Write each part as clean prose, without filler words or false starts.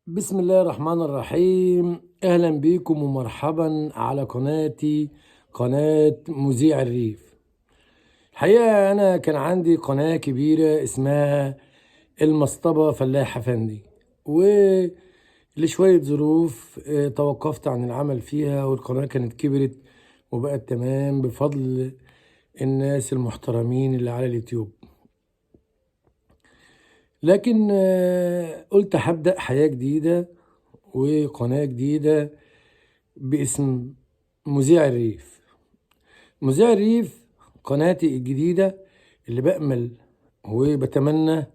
بسم الله الرحمن الرحيم. أهلا بكم ومرحبا على قناتي، قناة مذيع الريف. الحقيقة أنا كان عندي قناة كبيرة اسمها المصطبة فلاح أفندي، ولشوية ظروف توقفت عن العمل فيها، والقناة كانت كبرت وبقت تمام بفضل الناس المحترمين اللي على اليوتيوب. لكن قلت هبدأ حياة جديدة وقناة جديدة باسم مذيع الريف. مذيع الريف قناتي الجديدة اللي بأمل وبتمنى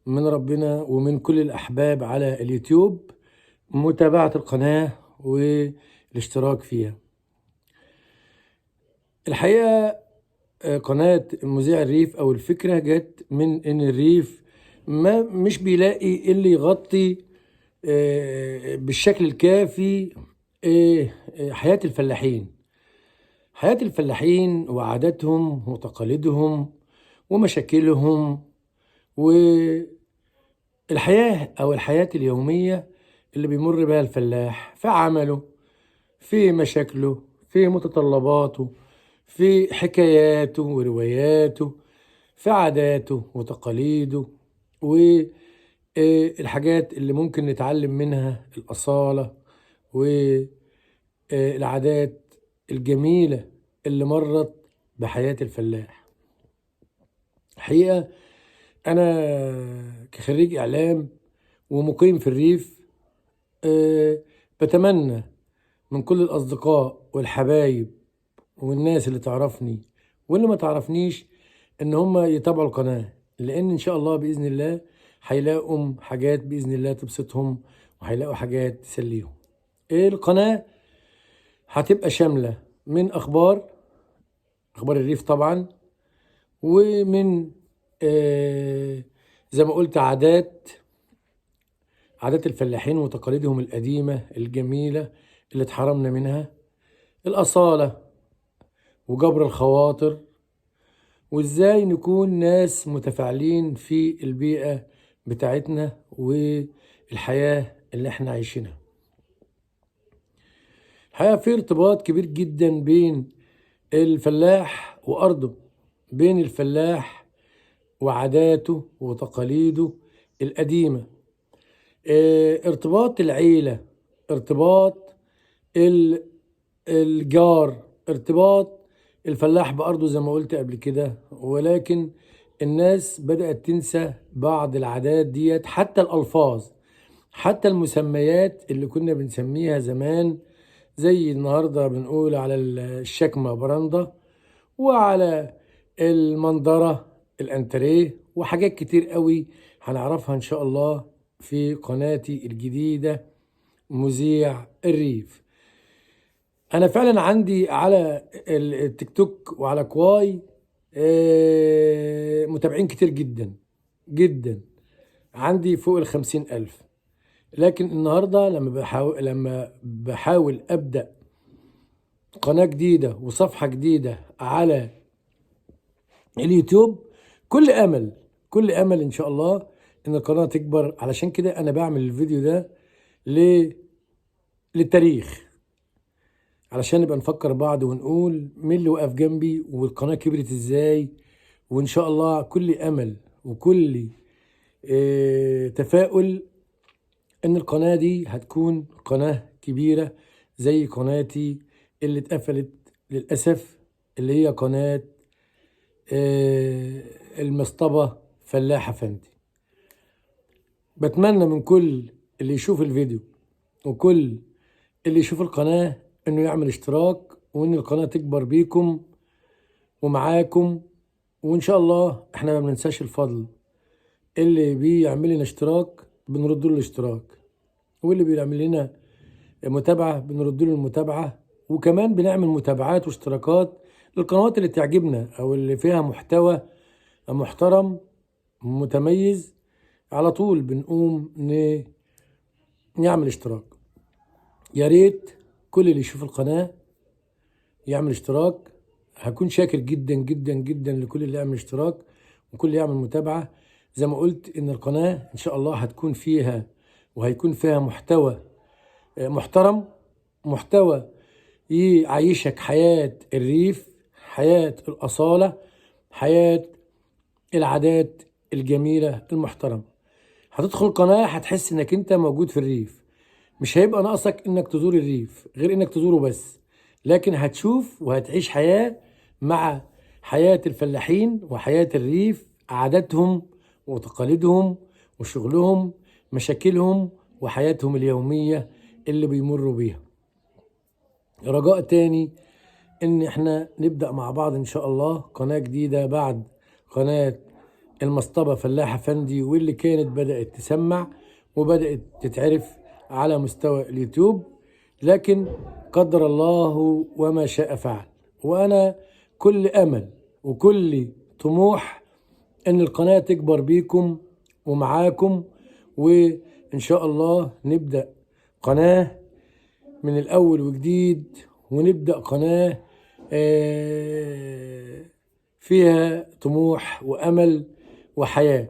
من ربنا ومن كل الأحباب على اليوتيوب متابعة القناة والاشتراك فيها. الحقيقة قناة مذيع الريف أو الفكرة جت من إن الريف ما مش بيلاقي اللي يغطي بالشكل الكافي حياة الفلاحين. حياة الفلاحين وعاداتهم وتقاليدهم ومشاكلهم والحياة أو الحياة اليومية اللي بيمر بها الفلاح في عمله، في مشاكله، في متطلباته، في حكاياته ورواياته، في عاداته وتقاليده، والحاجات اللي ممكن نتعلم منها الأصالة والعادات الجميلة اللي مرت بحياة الفلاح. الحقيقة أنا كخريج إعلام ومقيم في الريف بتمنى من كل الأصدقاء والحبايب والناس اللي تعرفني واللي ما تعرفنيش إن هم يتابعوا القناة، لأن إن شاء الله بإذن الله هيلاقوا حاجات بإذن الله تبسطهم وهيلاقوا حاجات تسليهم. القناة هتبقى شاملة من أخبار الريف طبعا، ومن زي ما قلت عادات الفلاحين وتقاليدهم القديمة الجميلة اللي اتحرمنا منها، الأصالة وجبر الخواطر، وإزاي نكون ناس متفاعلين في البيئة بتاعتنا والحياة اللي احنا عايشينها. الحقيقة في ارتباط كبير جدا بين الفلاح وأرضه، بين الفلاح وعاداته وتقاليده القديمة، ارتباط العيلة، ارتباط الجار، ارتباط الفلاح بأرضه زي ما قلت قبل كده. ولكن الناس بدأت تنسى بعض العادات ديت، حتى الألفاظ، حتى المسميات اللي كنا بنسميها زمان، زي النهاردة بنقول على الشكمة برندة، وعلى المنظرة الانتريه، وحاجات كتير قوي هنعرفها ان شاء الله في قناتي الجديدة مذيع الريف. انا فعلا عندي على التيك توك وعلى كواي متابعين كتير جدا جدا، عندي فوق ال50,000. لكن النهاردة لما بحاول أبدأ قناة جديدة وصفحة جديدة على اليوتيوب، كل امل ان شاء الله ان القناه تكبر. علشان كده انا بعمل الفيديو ده ل... للتاريخ، علشان نبقى نفكر بعض ونقول مين اللي وقف جنبي والقناه كبرت ازاي. وان شاء الله كل امل وكل تفاؤل ان القناه دي هتكون قناه كبيره زي قناتي اللي اتقفلت للاسف، اللي هي قناه آه، المصطبة فلاح أفندي. بتمنى من كل اللي يشوف الفيديو وكل اللي يشوف القناة انه يعمل اشتراك، وان القناة تكبر بيكم ومعاكم. وان شاء الله احنا ما بننساش الفضل، اللي بيعمل لنا اشتراك بنرد له الاشتراك، واللي بيعمل لنا متابعة بنرد له المتابعة، وكمان بنعمل متابعات واشتراكات للقنوات اللي تعجبنا او اللي فيها محتوى محترم متميز. على طول بنقوم نعمل اشتراك. يا ريت كل اللي يشوف القناة يعمل اشتراك. هكون شاكر جدا جدا جدا لكل اللي يعمل اشتراك وكل اللي يعمل متابعة. زي ما قلت ان القناة ان شاء الله هتكون فيها وهيكون فيها محتوى محترم، محتوى يعيشك حياة الريف، حياة الأصالة، حياة العادات الجميلة المحترمة. هتدخل قناة هتحس انك انت موجود في الريف، مش هيبقى ناقصك انك تزور الريف غير انك تزوره بس، لكن هتشوف وهتعيش حياة مع حياة الفلاحين وحياة الريف، عاداتهم وتقاليدهم وشغلهم، مشاكلهم وحياتهم اليومية اللي بيمروا بيها. رجاء تاني ان احنا نبدأ مع بعض ان شاء الله قناة جديدة بعد قناة المصطبة فلاح أفندي، واللي كانت بدأت تسمع وبدأت تتعرف على مستوى اليوتيوب، لكن قدر الله وما شاء فعل. وأنا كل أمل وكل طموح إن القناة تكبر بيكم ومعاكم، وإن شاء الله نبدأ قناة من الأول وجديد، ونبدأ قناة فيها طموح وأمل وحياة.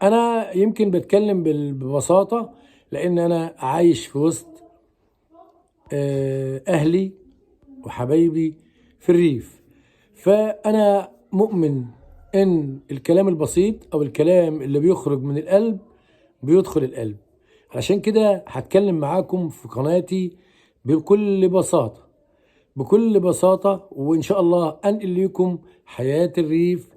أنا يمكن بتكلم ببساطة لأن أنا عايش في وسط أهلي وحبايبي في الريف، فأنا مؤمن إن الكلام البسيط أو الكلام اللي بيخرج من القلب بيدخل القلب. علشان كده هتكلم معاكم في قناتي بكل بساطة، بكل بساطة، وإن شاء الله أنقل لكم حياة الريف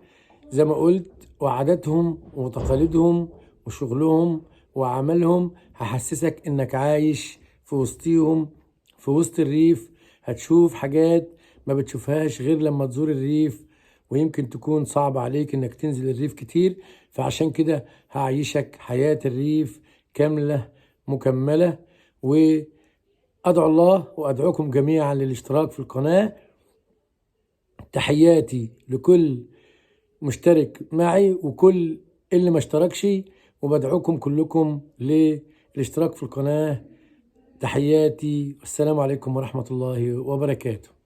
زي ما قلت، وعاداتهم وتقاليدهم وشغلهم وعملهم. هحسسك إنك عايش في وسطيهم، في وسط الريف. هتشوف حاجات ما بتشوفهاش غير لما تزور الريف، ويمكن تكون صعب عليك إنك تنزل الريف كتير، فعشان كده هعيشك حياة الريف كاملة مكملة. وأدعو الله وأدعوكم جميعا للاشتراك في القناة. تحياتي لكل مشترك معي وكل اللي ما اشتركش، وبدعوكم كلكم للاشتراك في القناة. تحياتي، والسلام عليكم ورحمة الله وبركاته.